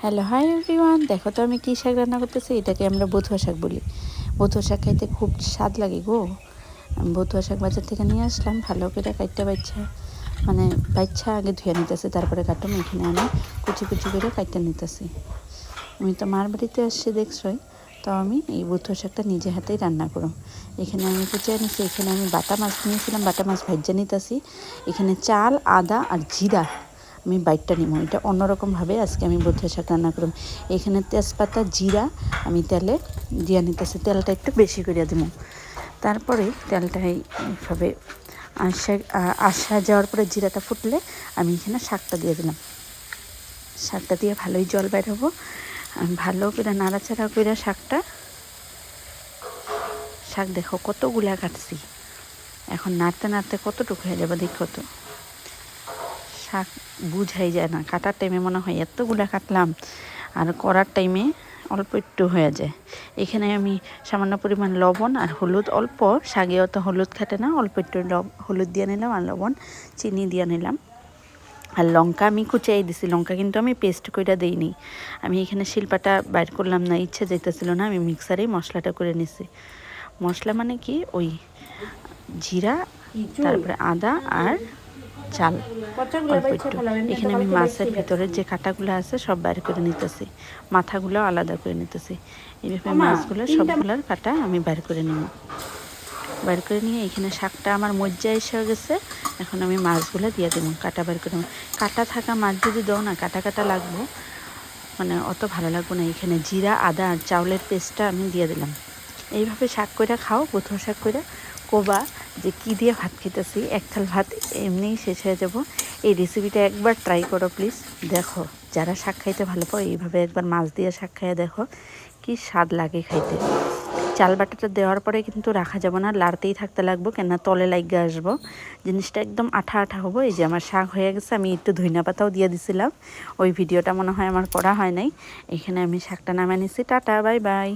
Hello hi everyone, দেখো তো আমি কী শাক রান্না করতেছি। এটাকে আমরা বথুয়া শাক বলি। বথুয়া শাক খাইতে খুব স্বাদ লাগে গো। আমি বথুয়া শাক বাজার থেকে নিয়ে আসলাম, ভালো করে কাটটা বাচ্চা আগে ধুয়ে নিতেছি, তারপরে কাটুম। এখানে আমি কুচি কুচি করে কাটটা নিতেছি। আমি তো মার বাড়িতে আসছি দেখছই, তো আমি এই বথুয়া শাকটা নিজে হাতেই রান্না করুম। এখানে আমি কুচিয়ে নিচ্ছি, এখানে আমি বাটা মাছ নিয়েছিলাম, বাটা মাছ ভাজ্যা নিতেছি। এখানে চাল, আদা আর জিরা আমি বাইটটা নিব। এটা অন্যরকমভাবে আজকে আমি বথুয়া শাক রান্না করব। এখানে তেজপাতা, জিরা আমি তেলে দিয়ে নিতেছি। তেলটা একটু বেশি করে দিব। তারপরে তেলটা এইভাবে আসা যাওয়ার পরে জিরাটা ফুটলে আমি এখানে শাকটা দিয়ে দিলাম। শাকটা দিয়ে ভালোই জল বের হবো। ভালো করে নাড়াচাড়া করে শাক দেখো কতগুলা কাটছি। এখন নাড়তে নাড়তে কতটুকু হয়ে যাবে দেখো তো। শাক বুঝাই যায় না, কাটার টাইমে মনে হয় এতগুলা কাটলাম, আর করার টাইমে অল্প একটু হয়ে যায়। এখানে আমি সামান্য পরিমাণ লবণ আর হলুদ, অল্প শাকে অত হলুদ খাটে না, অল্প একটু হলুদ দিয়ে নিলাম, আর লবণ চিনি দিয়ে নিলাম। আর লঙ্কা আমি কুচাই দিছি, লঙ্কা কিন্তু আমি পেস্ট করে দিইনি। আমি এখানে শিলপাটা বাইর করলাম না, ইচ্ছে যাইতেছিল না, আমি মিক্সারেই মশলাটা করে নিছি। মশলা মানে কি, ওই জিরা, তারপরে আদা আর চাল অল্প একটু। এখানে আমি মাছের ভিতরের যে কাঁটাগুলো আছে সব বাইর করে নিতেছি, মাথাগুলো আলাদা করে নিতেছি। এইভাবে মাছগুলো সবগুলোর কাঁটা আমি বাইর করে নিব। বাইর করে নিয়ে এখানে শাকটা আমার মজ্জা এসে গেছে। এখন আমি মাছগুলো দিয়ে দেবো, কাঁটা বাইর করে। কাঁটা থাকা মাছ যদি দাও না, কাঁটা কাঁটা লাগবো, মানে অত ভালো লাগবে না। এখানে জিরা, আদা আর চাউলের পেস্টটা আমি দিয়ে দিলাম। এইভাবে শাক কইরা খাও, বথুয়া শাক কইরা কোবা যে কী দিয়ে ভাত খেতেছি। এক থাল ভাত এমনিই শেষ হয়ে যাব। এই রেসিপিটা একবার ট্রাই করো প্লিজ। দেখো, যারা শাক খাইতে ভালো পাও এইভাবে একবার মাছ দিয়ে শাক খাইয়ে দেখো, কি স্বাদ লাগে খাইতে। চাল বাটাটা দেওয়ার পরে কিন্তু রাখা যাবে না, লাড়তেই থাকতে লাগবো, কেননা তলে লাগিয়ে আসবো। জিনিসটা একদম আঠা আঠা হবো। এই যে আমার শাক হয়ে গেছে, আমি একটু ধইনা পাতাও দিয়ে দিছিলাম, ওই ভিডিওটা মনে হয় আমার করা হয় নাই। এখানে আমি শাকটা নামিয়ে নিছি। Tata, bye bye.